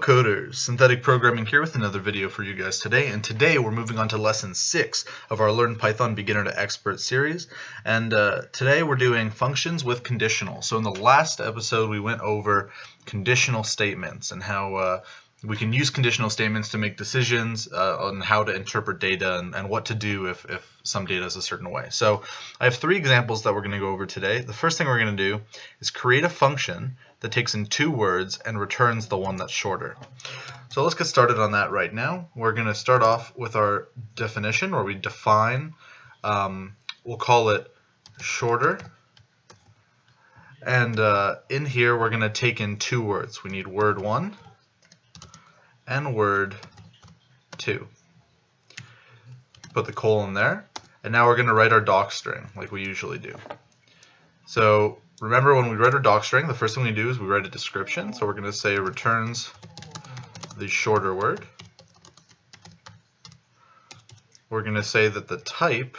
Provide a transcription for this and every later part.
coders, synthetic programming here with another video for you guys today, and today we're moving on to lesson 6 of our Learn Python Beginner to Expert series, and today we're doing functions with conditionals. So in the last episode we went over conditional statements and how we can use conditional statements to make decisions on how to interpret data and what to do if some data is a certain way. So I have 3 examples that we're going to go over today. The first thing we're going to do is create a function that takes in 2 words and returns the one that's shorter. So let's get started on that right now. We're going to start off with our definition where we define, we'll call it shorter. And in here we're going to take in 2 words. We need word 1 and word 2. Put the colon there. And now we're going to write our docstring like we usually do. So remember, when we write our docstring, the first thing we do is we write a description. So we're going to say returns the shorter word. We're going to say that the type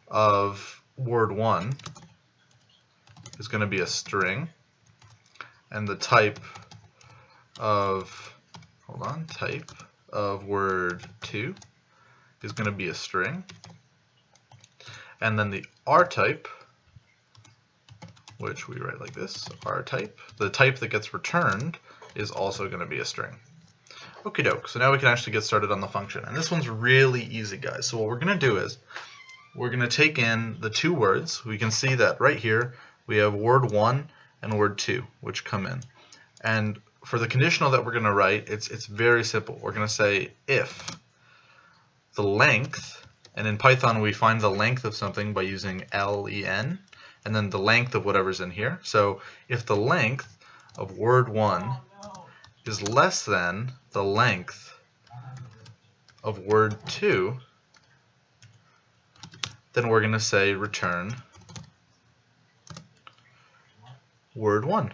of word 1 is going to be a string, and the type of type of word 2 is going to be a string, and then the R type, which we write like this, R type, the type that gets returned is also going to be a string. Okie doke, so now we can actually get started on the function, and this one's really easy, guys. So what we're going to do is we're going to take in the 2 words. We can see that right here we have word 1 and word 2 which come in, and for the conditional that we're going to write, it's very simple. We're going to say if the length, and in Python we find the length of something by using len, and then the length of whatever's in here. So if the length of word 1 is less than the length of word 2, then we're going to say return word 1.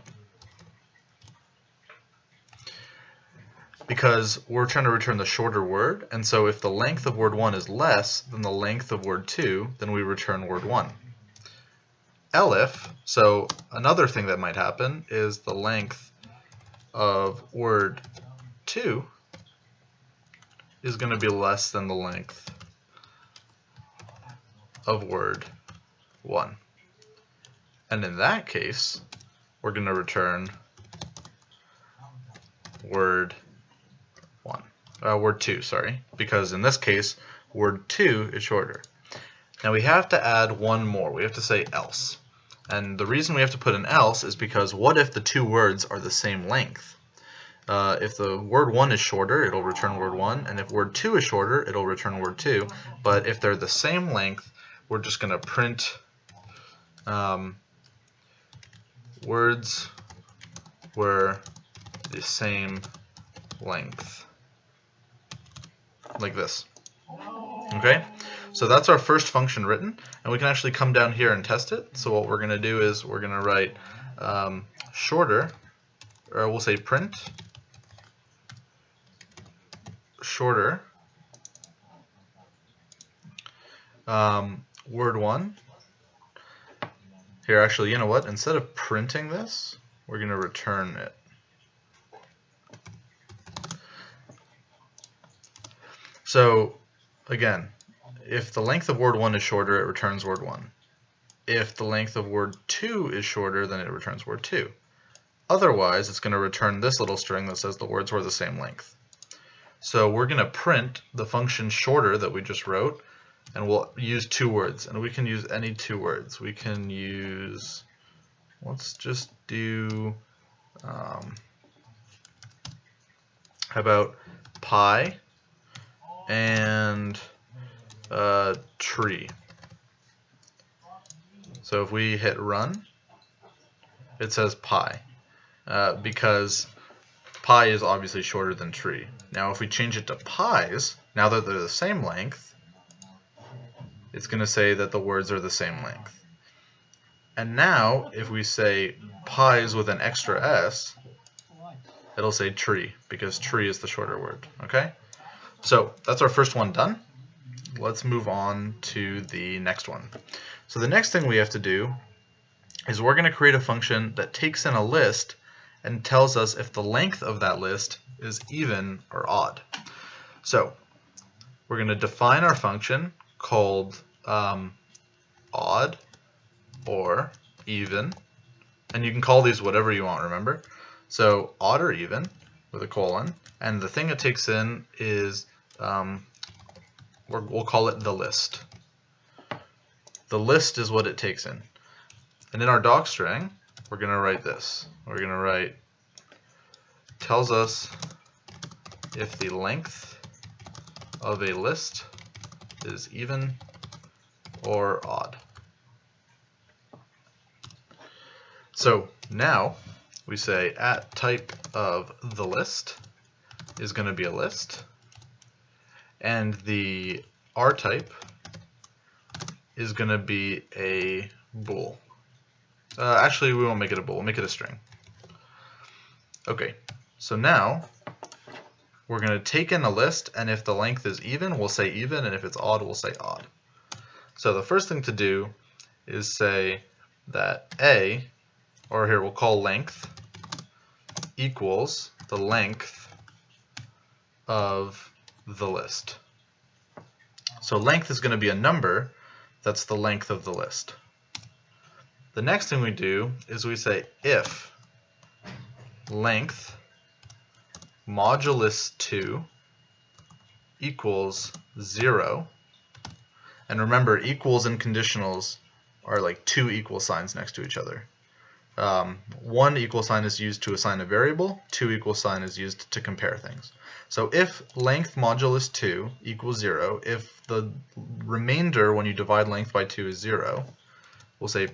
Because we're trying to return the shorter word, and so if the length of word 1 is less than the length of word 2, then we return word 1. Elif, so another thing that might happen is the length of word 2 is going to be less than the length of word 1. And in that case, we're going to return word 2, sorry, because in this case, word 2 is shorter. Now we have to add one more. We have to say else. And the reason we have to put an else is because what if the 2 words are the same length? If the word 1 is shorter, it'll return word 1, and if word 2 is shorter, it'll return word 2. But if they're the same length, we're just going to print words were the same length, like this. Okay, so that's our first function written, and we can actually come down here and test it. So what we're going to do is we're going to write shorter, or we'll say print shorter word 1. Here, actually, you know what? Instead of printing this, we're going to return it. So again, if the length of word 1 is shorter, it returns word 1. If the length of word 2 is shorter, then it returns word 2. Otherwise, it's going to return this little string that says the words were the same length. So we're going to print the function shorter that we just wrote, and we'll use 2 words. And we can use any 2 words. We can use, let's just do, how about pi and tree. So if we hit run, it says pi, because pi is obviously shorter than tree. Now if we change it to pies, now that they're the same length, it's going to say that the words are the same length. And now if we say pies with an extra s, it'll say tree, because tree is the shorter word. Okay? So that's our first one done. Let's move on to the next one. So the next thing we have to do is we're going to create a function that takes in a list and tells us if the length of that list is even or odd. So we're going to define our function called odd or even, and you can call these whatever you want, remember? So odd or even with a colon, and the thing it takes in is, we'll call it the list. The list is what it takes in. And in our docstring, we're going to write this. We're going to write, tells us if the length of a list is even or odd. So now we say at type of the list is going to be a list, and the R type is going to be a bool. Actually, we won't make it a bool, we'll make it a string. Okay, so now we're going to take in a list, and if the length is even, we'll say even, and if it's odd, we'll say odd. So the first thing to do is say that A, or here we'll call length, equals the length of the list. So length is going to be a number that's the length of the list. The next thing we do is we say if length modulus 2 equals 0, and remember equals and conditionals are like two equal signs next to each other. One equal sign is used to assign a variable, two equal sign is used to compare things. So if length modulus 2 equals 0, if the remainder when you divide length by 2 is 0, we'll say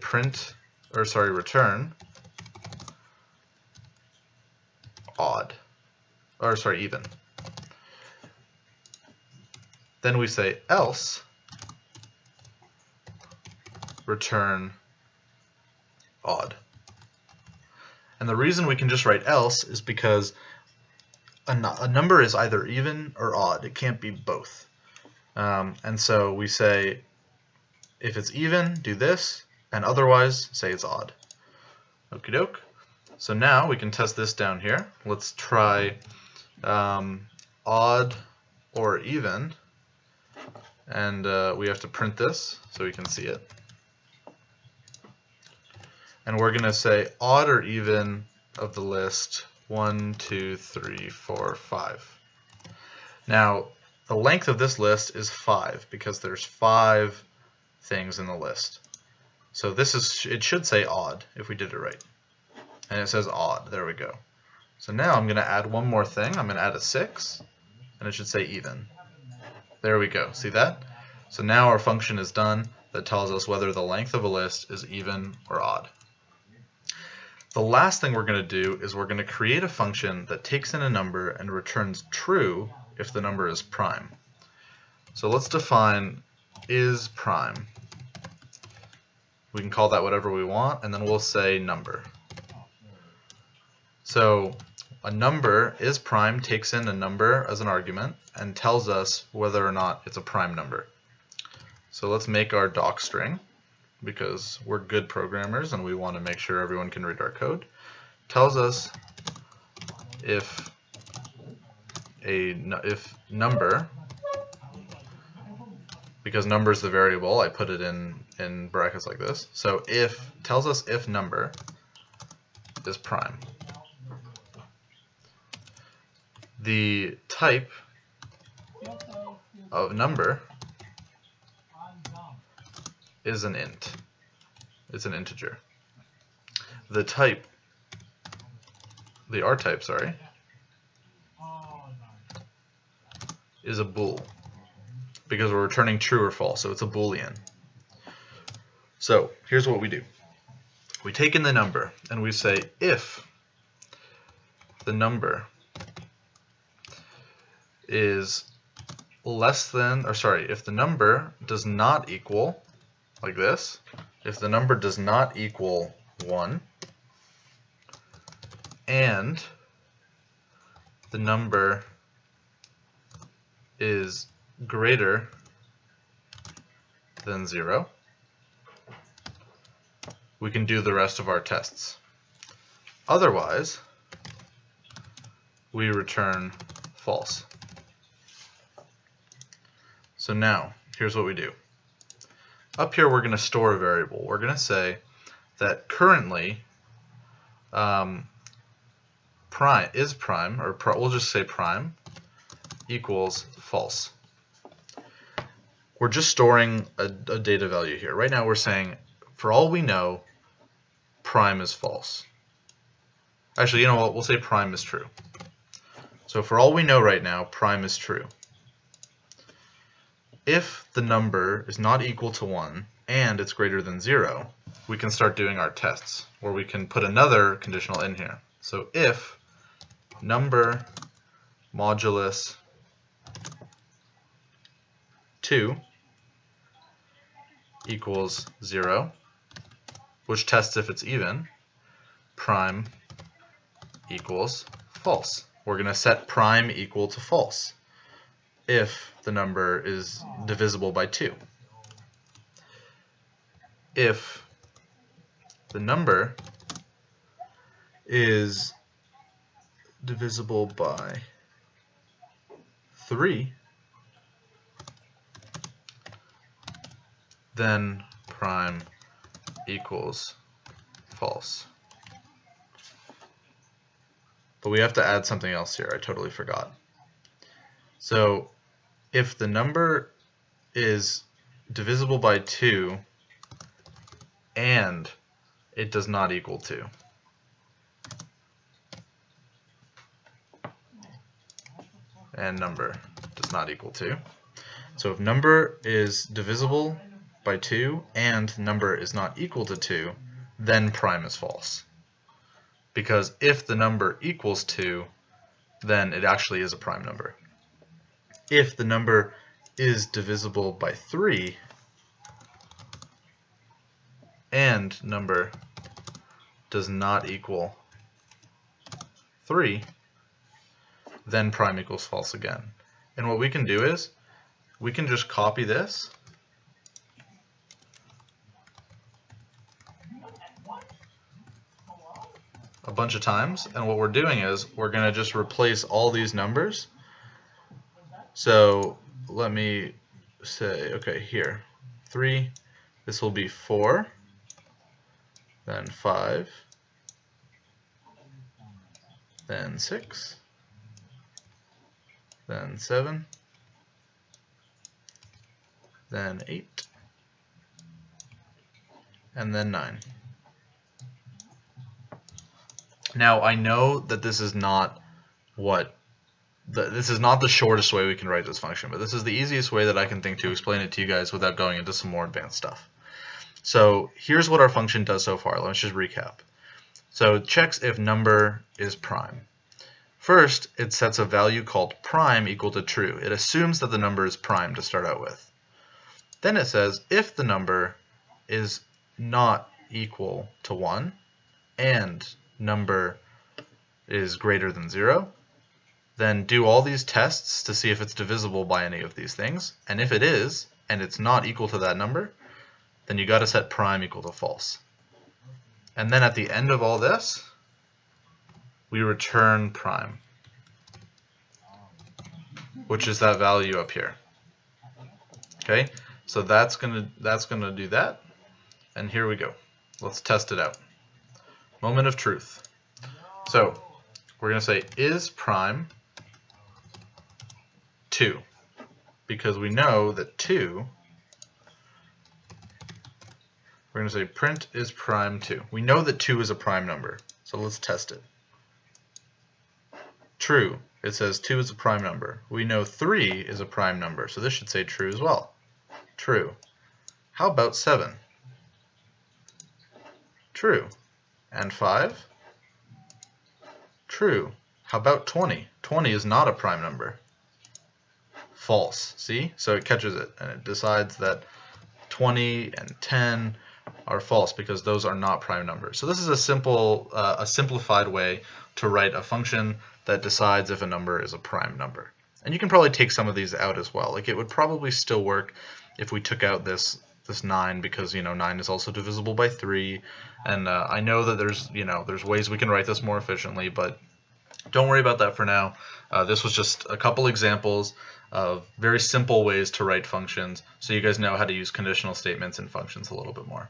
return odd, or sorry, even. Then we say else return odd. And the reason we can just write else is because a number is either even or odd. It can't be both. And so we say if it's even, do this, and otherwise say it's odd. Okie doke. So now we can test this down here. Let's try odd or even, and we have to print this so we can see it. And we're going to say odd or even of the list 1, 2, 3, 4, 5. Now the length of this list is 5 because there's 5 things in the list. So it should say odd if we did it right. And it says odd. There we go. So now I'm going to add one more thing. I'm going to add a 6, and it should say even. There we go. See that? So now our function is done that tells us whether the length of a list is even or odd. The last thing we're going to do is we're going to create a function that takes in a number and returns true if the number is prime. So let's define is prime. We can call that whatever we want, and then we'll say number. So a number is prime takes in a number as an argument and tells us whether or not it's a prime number. So let's make our docstring, because we're good programmers and we want to make sure everyone can read our code. Tells us if number, because number is the variable, I put it in brackets like this. So tells us if number is prime. The type of number is an int. It's an integer. The R type, sorry, is a bool, because we're returning true or false, so it's a boolean. So here's what we do. We take in the number and we say if the number is less than, or sorry, if the number does not equal, like this, if the number does not equal 1, and the number is greater than 0, we can do the rest of our tests. Otherwise, we return false. So now, here's what we do. Up here, we're going to store a variable. We're going to say that currently prime, or we'll just say prime, equals false. We're just storing a data value here. Right now, we're saying, for all we know, prime is false. Actually, you know what? We'll say prime is true. So for all we know right now, prime is true. If the number is not equal to 1 and it's greater than 0, we can start doing our tests, where we can put another conditional in here. So if number modulus 2 equals 0, which tests if it's even, prime equals false. We're going to set prime equal to false if the number is divisible by 2. If the number is divisible by 3, then prime equals false. But we have to add something else here. I totally forgot. So if the number is divisible by 2 and it does not equal 2, and number does not equal 2. So if number is divisible by 2 and number is not equal to 2, then prime is false. Because if the number equals 2, then it actually is a prime number. If the number is divisible by 3 and number does not equal 3, then prime equals false again. And what we can do is we can just copy this a bunch of times, and what we're doing is we're going to just replace all these numbers. So let me say, okay, here, 3, this will be 4, then 5, then 6, then 7, then 8, and then 9. Now I know that this is not this is not the shortest way we can write this function, but this is the easiest way that I can think to explain it to you guys without going into some more advanced stuff. So here's what our function does so far. Let's just recap. So it checks if number is prime. First, it sets a value called prime equal to true. It assumes that the number is prime to start out with. Then it says if the number is not equal to 1 and number is greater than 0, then do all these tests to see if it's divisible by any of these things. And if it is, and it's not equal to that number, then you got to set prime equal to false. And then at the end of all this, we return prime, which is that value up here. Okay, so that's gonna do that. And here we go. Let's test it out. Moment of truth. So we're going to say is prime 2, because we know that 2, we're going to say print is prime 2. We know that 2 is a prime number, so let's test it. True. It says 2 is a prime number. We know 3 is a prime number, so this should say true as well. True. How about 7? True. And 5? True. How about 20? 20 is not a prime number. False. See? So it catches it, and it decides that 20 and 10 are false because those are not prime numbers. So this is a simplified way to write a function that decides if a number is a prime number. And you can probably take some of these out as well. Like it would probably still work if we took out this 9, because 9 is also divisible by 3, and I know that there's ways we can write this more efficiently, but Don't worry about that for now. This was just a couple examples of very simple ways to write functions, so you guys know how to use conditional statements and functions a little bit more.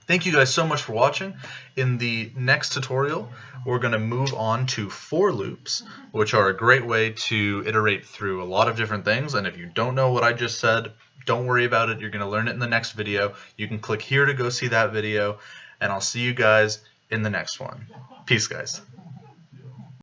Thank you guys so much for watching. In the next tutorial, we're going to move on to for loops, which are a great way to iterate through a lot of different things. And if you don't know what I just said, don't worry about it. You're going to learn it in the next video. You can click here to go see that video, and I'll see you guys in the next one. Peace, guys.